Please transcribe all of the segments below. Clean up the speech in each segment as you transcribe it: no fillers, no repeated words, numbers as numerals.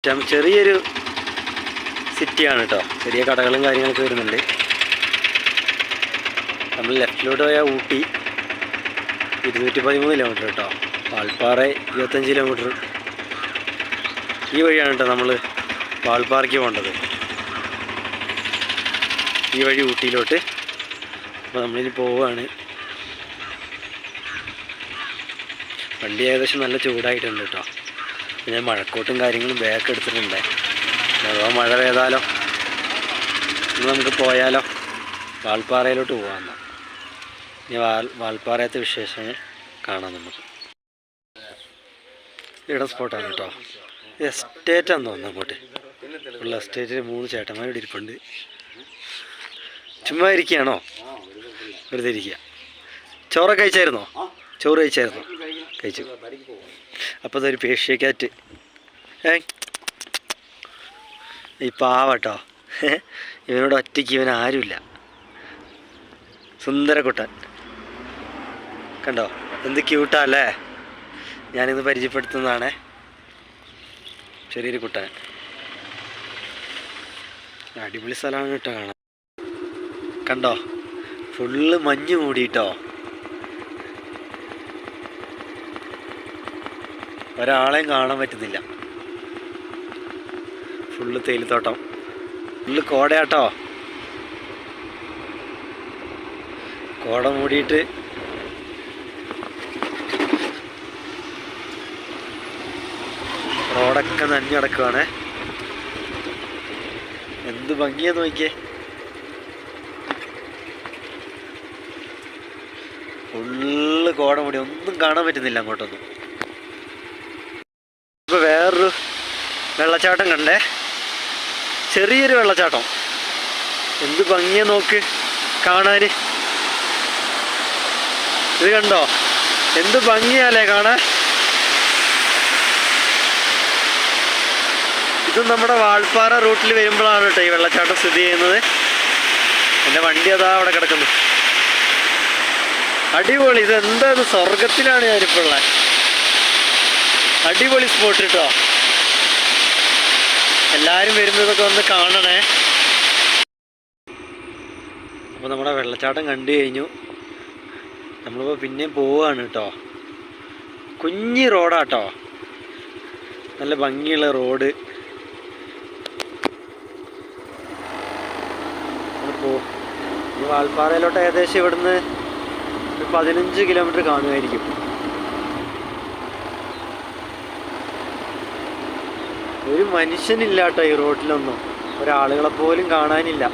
ചെറിയൊരു സിറ്റിയാണ് കേട്ടോ. ചെറിയ കടകളും കാര്യങ്ങളൊക്കെ വരുന്നുണ്ട്. നമ്മൾ ലെഫ്റ്റിലോട്ട് പോയാൽ ഊട്ടി 213 കിലോമീറ്റർ കേട്ടോ. വാൾപ്പാറ 25 കിലോമീറ്റർ. ഈ വഴിയാണ് കേട്ടോ നമ്മൾ വാൾപ്പാറയ്ക്ക് പോകേണ്ടത്. ഈ വഴി ഊട്ടിയിലോട്ട്. അപ്പോൾ നമ്മളിനി പോവുകയാണ്. വണ്ടി ഏകദേശം നല്ല ചൂടായിട്ടുണ്ട് കേട്ടോ. പിന്നെ മഴക്കോട്ടും കാര്യങ്ങളും ബാക്ക് എടുത്തിട്ടുണ്ട്. അഥവാ മഴ പെയ്താലോ. ഇന്ന് നമുക്ക് പോയാലോ, വാൾപ്പാറയിലോട്ട് പോകാമെന്നോ. ഇനി വാൾപ്പാറയത്തെ വിശേഷങ്ങൾ കാണാം നമുക്ക്. ഇവിടെ സ്പോട്ടാണ് കേട്ടോ. എസ്റ്റേറ്റാന്ന് തോന്നുന്നു. അങ്ങോട്ട് ഉള്ള എസ്റ്റേറ്റിൽ 3 ചേട്ടന്മാർ ഇരിപ്പുണ്ട്. ചുമ്മാ ഇരിക്കുകയാണോ? വെറുതെ ഇരിക്കുക. ചോറൊക്കെ കഴിച്ചായിരുന്നോ? ചോറ് കഴിച്ചായിരുന്നോ? കഴിച്ചു. അപ്പോൾ അതൊരു പേർഷ്യ ഈ പാവട്ടോ. ഇവനോട് ഒറ്റയ്ക്ക് ഇവൻ ആരുമില്ല. സുന്ദരക്കുട്ടൻ കണ്ടോ, എന്ത് ക്യൂട്ടാല്ലേ. ഞാനിന്ന് പരിചയപ്പെടുത്തുന്നതാണേ. ചെറിയൊരു കുട്ടൻ. അടിപൊളി സ്ഥലമാണ് കേട്ടോ കാണാൻ. കണ്ടോ, ഫുള്ള് മഞ്ഞ് മൂടിയിട്ടോ. ഒരാളെയും കാണാൻ പറ്റുന്നില്ല. ഫുള്ള് തേയിലത്തോട്ടം, ഫുള്ള് കോടയാട്ടോ. കോട മൂടിയിട്ട് റോഡൊക്കെ നനഞ്ഞു കിടക്കുവാണേ. എന്ത് ഭംഗിയാ നോക്കിയേ. ഫുള്ള് കോട മൂടി, ഒന്നും കാണാൻ പറ്റുന്നില്ല അങ്ങോട്ടൊന്നും. ഇപ്പോൾ വേറൊരു വെള്ളച്ചാട്ടം കണ്ടേ. ചെറിയൊരു വെള്ളച്ചാട്ടം. എന്ത് ഭംഗിയാ നോക്ക് കാണാൻ. ഇത് കണ്ടോ, എന്ത് ഭംഗിയാലേ കാണാൻ. ഇത് നമ്മുടെ വാൾപ്പാറ റൂട്ടിൽ വരുമ്പോഴാണ് കേട്ടോ ഈ വെള്ളച്ചാട്ടം സ്ഥിതി ചെയ്യുന്നത്. എൻ്റെ വണ്ടി അതാ അവിടെ കിടക്കുന്നു. അടിപൊളി. ഇതെന്താ, സ്വർഗത്തിലാണ് ഞാനിപ്പോൾ ഉള്ളത്. അടിപൊളി സ്പോട്ട് കേട്ടോ. എല്ലാവരും വരുന്നതൊക്കെ ഒന്ന് കാണണേ. അപ്പോൾ നമ്മുടെ വെള്ളച്ചാട്ടം കണ്ടു കഴിഞ്ഞു. നമ്മളിപ്പോൾ പിന്നെയും പോവുകയാണ് കേട്ടോ. കുഞ്ഞി റോഡാട്ടോ, നല്ല ഭംഗിയുള്ള റോഡ്. ഈ വാൾപ്പാറയിലോട്ട് ഏകദേശം ഇവിടുന്ന് ഒരു 15 കിലോമീറ്റർ കാണുമായിരിക്കും. ഒരു മനുഷ്യനില്ല കേട്ടോ ഈ റോഡിലൊന്നും. ഒരാളുകളെ പോലും കാണാനില്ല.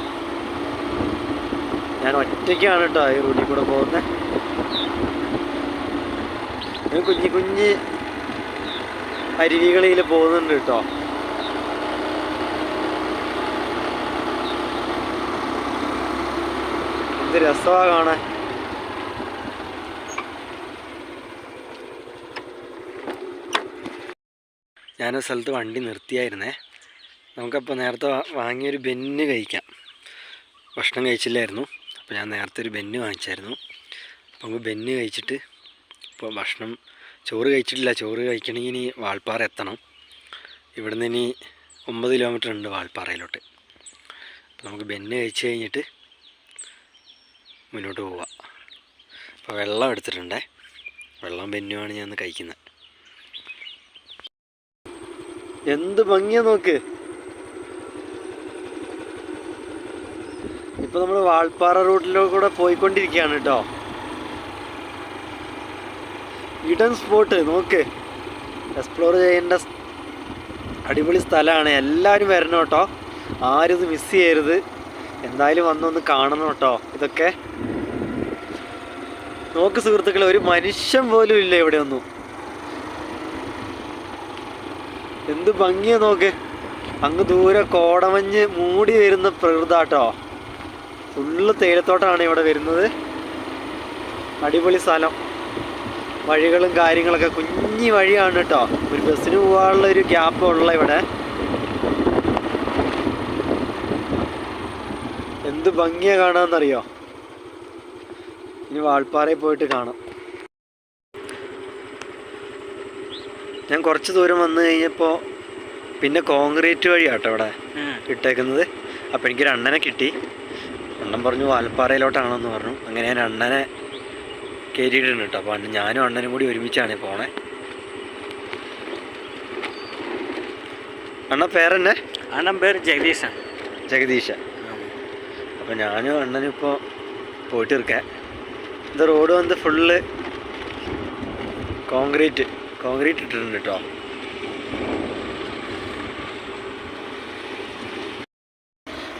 ഞാൻ ഒറ്റയ്ക്കാണ് കേട്ടോ ഈ റോഡിൽ കൂടെ പോകുന്നത്. കുഞ്ഞി കുഞ്ഞ് അരുവികളിൽ പോകുന്നുണ്ട് കേട്ടോ. എന്ത് രസമാണ് കാണാൻ. ഞാനൊരു സ്ഥലത്ത് വണ്ടി നിർത്തിയായിരുന്നേ. നമുക്കപ്പോൾ നേരത്തെ വാങ്ങിയൊരു ബെന്ന് കഴിക്കാം. ഭക്ഷണം കഴിച്ചില്ലായിരുന്നു. അപ്പോൾ ഞാൻ നേരത്തെ ഒരു ബെന്ന് വാങ്ങിച്ചായിരുന്നു. അപ്പോൾ നമുക്ക് ബെന്ന് കഴിച്ചിട്ട്, ഇപ്പോൾ ചോറ് കഴിച്ചിട്ടില്ല. ചോറ് കഴിക്കണമെങ്കിൽ ഇനി വാൾപ്പാറ എത്തണം. ഇവിടുന്ന് ഇനി 9 കിലോമീറ്റർ ഉണ്ട് വാൾപ്പാറയിലോട്ട്. അപ്പോൾ നമുക്ക് ബെന്ന് കഴിച്ച് കഴിഞ്ഞിട്ട് മുന്നോട്ട് പോവാം. അപ്പോൾ വെള്ളം എടുത്തിട്ടുണ്ടേ. വെള്ളം ബെന്നുമാണ് ഞാൻ കഴിക്കുന്നത്. എന്ത് ഭംഗിയാ നോക്ക്. ഇപ്പോൾ നമ്മൾ വാൾപ്പാറ റൂട്ടിലൂടെ കൂടെ പോയിക്കൊണ്ടിരിക്കുകയാണ് കേട്ടോ. ഇടൻ സ്പോട്ട് നോക്ക്. എക്സ്പ്ലോർ ചെയ്യേണ്ട അടിപൊളി സ്ഥലമാണ്. എല്ലാവരും വരണം കേട്ടോ. ആരും ഇത് മിസ് ചെയ്യരുത്. എന്തായാലും വന്നൊന്ന് കാണണം കേട്ടോ. ഇതൊക്കെ നോക്ക് സുഹൃത്തുക്കളെ, ഒരു മനുഷ്യൻ പോലും ഇല്ല ഇവിടെ ഒന്നും. എന്ത് ഭംഗിയാ നോക്ക്. അങ്ങ് ദൂരെ കോടമഞ്ഞ് മൂടി വരുന്ന പ്രകൃതാട്ടോ. ഫുള്ള് തേയിലത്തോട്ടമാണ് ഇവിടെ വരുന്നത്. അടിപൊളി സ്ഥലം. വഴികളും കാര്യങ്ങളൊക്കെ കുഞ്ഞി വഴിയാണ് കേട്ടോ. ഒരു ബസ്സിന് പോകാനുള്ള ഒരു ഗ്യാപ്പ് ഉള്ള ഇവിടെ. എന്ത് ഭംഗിയാ കാണാമെന്നറിയോ. ഇനി വാൾപ്പാറയിൽ പോയിട്ട് കാണാം. ഞാൻ കുറച്ച് ദൂരം വന്നു കഴിഞ്ഞപ്പോൾ പിന്നെ കോൺക്രീറ്റ് വഴിയാട്ടോ ഇവിടെ ഇട്ടേക്കുന്നത്. അപ്പോൾ എനിക്കൊരു അണ്ണനെ കിട്ടി. അണ്ണൻ പറഞ്ഞു വാൽപ്പാറയിലോട്ടാണെന്ന് പറഞ്ഞു. അങ്ങനെ ഞാൻ അണ്ണനെ കയറ്റിയിട്ടുണ്ട് കേട്ടോ. അപ്പോൾ ഞാനും അണ്ണനും കൂടി ഒരുമിച്ചാണ് പോണേ. അണ്ണ പേരെന്നെ? അണ്ണൻ പേര് ജഗദീശൻ. ജഗദീശ. അപ്പോൾ ഞാനും അണ്ണനും ഇപ്പോൾ പോയിട്ട് ഇരിക്കാൻ. ഇത് റോഡ് വന്ന് ഫുള്ള് കോൺക്രീറ്റ് ഇട്ടിട്ടുണ്ട് കേട്ടോ.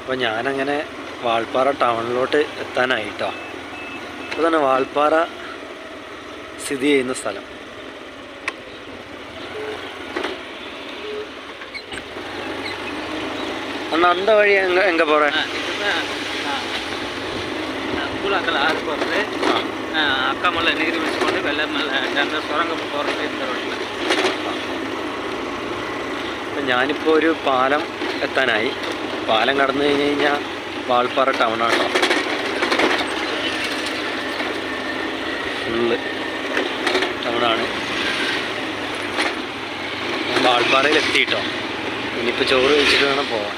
അപ്പോൾ ഞാനങ്ങനെ വാൾപ്പാറ ടൗണിലോട്ട് എത്താനായിട്ടോ. അപ്പോൾ തന്നെ വാൾപ്പാറ സ്ഥിതി ചെയ്യുന്ന സ്ഥലം. அண்ணா அந்த வழி எங்கே போகிறேன்? கூழாங்கல் ஆறு போகிறது, அக்காமலை நீர்வீழ்ச்சி கொண்டு வெள்ளமலை அந்த சுரங்கம் போகிறது இந்த ரோட்டில். ഞാനിപ്പോൾ ഒരു പാലം എത്താനായി. പാലം കടന്നു കഴിഞ്ഞ് കഴിഞ്ഞാൽ വാൾപ്പാറ ടൗണാണോ. ഫുള്ള് ടൗണാണ്. ഞാൻ വാൾപ്പാറയിൽ എത്തിയിട്ടോ. ഇനിയിപ്പോൾ ചോറ് കഴിച്ചിട്ട് വേണം പോവാൻ.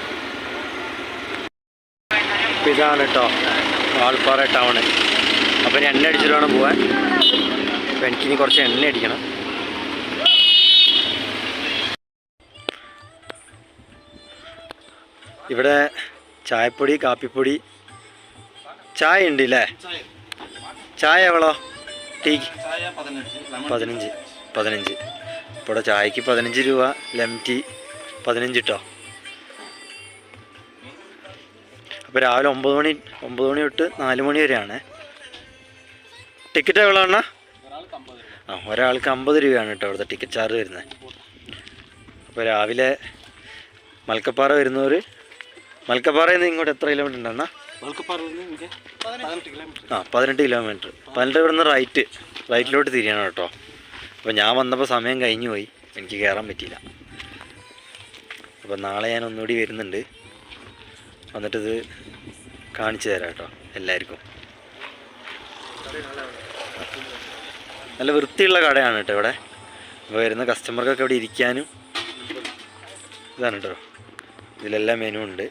അപ്പോൾ ഇതാണ് കേട്ടോ വാൾപ്പാറ ടൗണ്. അപ്പോൾ എണ്ണ അടിച്ചിട്ട് വേണം പോവാൻ. അപ്പോൾ എനിക്കിനി കുറച്ച് എണ്ണ അടിക്കണം. ഇവിടെ ചായപ്പൊടി, കാപ്പിപ്പൊടി, ചായ ഉണ്ട് അല്ലേ? ചായ എവളോ? ടീക്ക് 15. ഇപ്പോൾ ഇവിടെ ചായക്ക് 15 രൂപ, ലെമൺ ടീ 15 കേട്ടോ. അപ്പോൾ രാവിലെ 9 മണി തൊട്ട് 4 മണി വരെയാണ്. ടിക്കറ്റ് എവളോ അണ്ണാ? ഒരാൾക്ക് 50 രൂപയാണ് കേട്ടോ ഇവിടുത്തെ ടിക്കറ്റ് ചാർജ് വരുന്നത്. അപ്പോൾ രാവിലെ മൽക്കപ്പാറ വരുന്നവർ, മൽക്കപ്പാറയിൽ നിന്ന് ഇങ്ങോട്ട് എത്ര കിലോമീറ്റർ ഉണ്ടെന്നാ? 18 കിലോമീറ്റർ. 18 ഇവിടുന്ന് റൈറ്റിലോട്ട് തിരിയണം കേട്ടോ. അപ്പോൾ ഞാൻ വന്നപ്പോൾ സമയം കഴിഞ്ഞു പോയി, എനിക്ക് കയറാൻ പറ്റിയില്ല. അപ്പോൾ നാളെ ഞാൻ ഒന്നുകൂടി വരുന്നുണ്ട്, വന്നിട്ടിത് കാണിച്ചു തരാം കേട്ടോ എല്ലാവർക്കും. നല്ല വൃത്തിയുള്ള കടയാണ് കേട്ടോ ഇവിടെ. അപ്പോൾ വരുന്ന കസ്റ്റമർക്കൊക്കെ ഇവിടെ ഇരിക്കാനും ഇതാണ് കേട്ടോ. ഇതിലെല്ലാം മെനു ഉണ്ട്.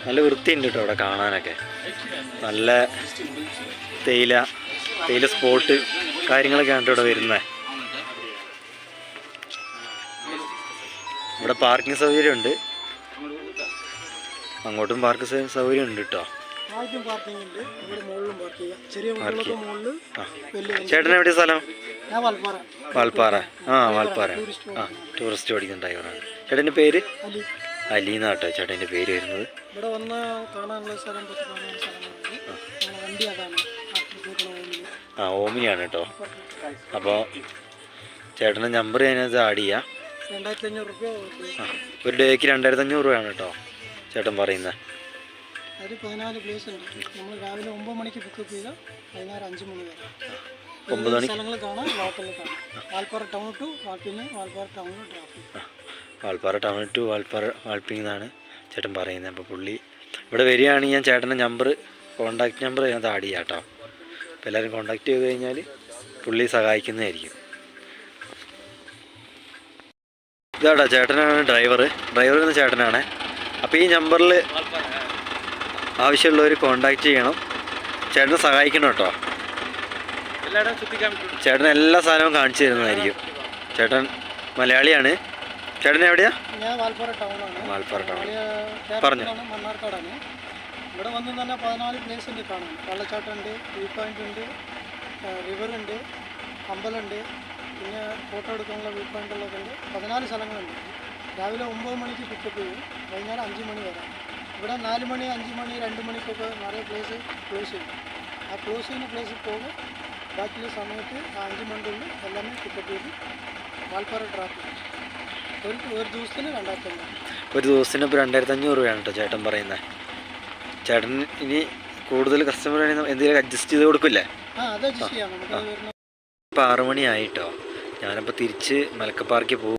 നല്ല വൃത്തിയുണ്ട് കേട്ടോ ഇവിടെ കാണാനൊക്കെ. നല്ല തേയില സ്പോട്ട് കാര്യങ്ങളൊക്കെയാണ് കേട്ടോ ഇവിടെ വരുന്നത്. ഇവിടെ പാർക്കിംഗ് സൗകര്യമുണ്ട്, അങ്ങോട്ടും പാർക്ക് സൗകര്യം ഉണ്ട് കേട്ടോ. ചേട്ടൻ എവിടെ സ്ഥലം? വാൽപ്പാറ. വാൽപ്പാറ. ടൂറിസ്റ്റ് ഓടിക്കുന്ന ഡ്രൈവറാണ്. ചേട്ടൻ്റെ പേര്? അലി എന്നാട്ടോ ചേട്ടൻ്റെ പേര് വരുന്നത്. ഓമിനിയാണ് കേട്ടോ. അപ്പോൾ ചേട്ടൻ്റെ നമ്പർ ഞാനത് ആഡ് ചെയ്യാം. ഒരു ഡേക്ക് 2500 രൂപയാണ് കേട്ടോ ചേട്ടൻ പറയുന്നത്. 14 പ്ലേസ് ഉണ്ട്. നമ്മൾ രാവിലെ 9 മണിക്ക് പിക്കപ്പ് ചെയ്താൽ വൈകുന്നേരം 5 മണി വരെ 9 മണി സ്ഥലങ്ങൾ കാണാം. ലോക്കലിൽ കാണാം. വാൽപ്പാറ ടൗൺ ടു വാൾപ്പിങ്, Valparai town traffic. Valparai town to വാൾപ്പിങ് എന്നാണ് ചേട്ടൻ പറയുന്നത്. അപ്പോൾ പുള്ളി ഇവിടെ വരികയാണെങ്കിൽ ഞാൻ ചേട്ടൻ്റെ കോൺടാക്റ്റ് നമ്പർ അതിനകത്ത് ആഡ് ചെയ്യാം കേട്ടോ. അപ്പോൾ എല്ലാവരും കോൺടാക്റ്റ് ചെയ്ത് കഴിഞ്ഞാൽ പുള്ളി സഹായിക്കുന്നതായിരിക്കും. ഇതാട്ടോ ചേട്ടനാണ് ഡ്രൈവർ എന്ന ചേട്ടനാണ്. അപ്പോൾ ഈ നമ്പറിൽ ആവശ്യമുള്ളവർ കോൺടാക്റ്റ് ചെയ്യണം. ചേട്ടനെ സഹായിക്കണം കേട്ടോ. ചേട്ടൻ എല്ലാ സാധനവും കാണിച്ചു തരുന്നതായിരിക്കും. ചേട്ടൻ മലയാളിയാണ്. ചേട്ടൻ എവിടെയാ? വാൽപ്പാറ ടൗൺ. പറഞ്ഞു. മണ്ണാർക്കാടാണ്. ഇവിടെ വന്ന് തന്നെ 14 പ്ലേസ് ഉണ്ട് കാണാൻ. വെള്ളച്ചാട്ടമുണ്ട്, വ്യൂ പോയിന്റ് ഉണ്ട്, റിവറുണ്ട്, അമ്പലമുണ്ട്, പിന്നെ ഫോട്ടോ എടുക്കാനുള്ള വ്യൂ പോയിന്റുകളൊക്കെ ഉണ്ട്. 14 സ്ഥലങ്ങളുണ്ട്. രാവിലെ 9 മണിക്ക് പിക്കപ്പ് ചെയ്യും, വൈകുന്നേരം 5 മണി വരെ. ഇവിടെ 4 മണി, 5 മണി, 2 മണിക്കൊക്കെ നിറയെ പ്ലേസ് ക്ലോസ് ചെയ്യും. ആ ക്ലോസ് ചെയ്യുന്ന പ്ലേസിൽ പോകും. ബാക്കിയുള്ള സമയത്ത് ആ 5 മണിക്കുള്ളിൽ എല്ലാമേ പിക്കപ്പ് ചെയ്ത് വാൽപ്പാറ ഡ്രോപ്പ് ചെയ്യും. ഒരു ദിവസത്തിന് 2500. ഒരു ദിവസത്തിന് ഇപ്പോൾ 2500 രൂപയാണ് കേട്ടോ ചേട്ടൻ പറയുന്നത്. ചേട്ടൻ ഇനി കൂടുതൽ കസ്റ്റമർ എന്തെങ്കിലും അഡ്ജസ്റ്റ് ചെയ്ത് കൊടുക്കില്ലേ? അത് അഡ്ജസ്റ്റ് ചെയ്യാം നമുക്ക്. ഇപ്പോൾ 6 മണിയായിട്ടോ. ഞാനപ്പോൾ തിരിച്ച് മലക്കപ്പാറയ്ക്ക് പോകും.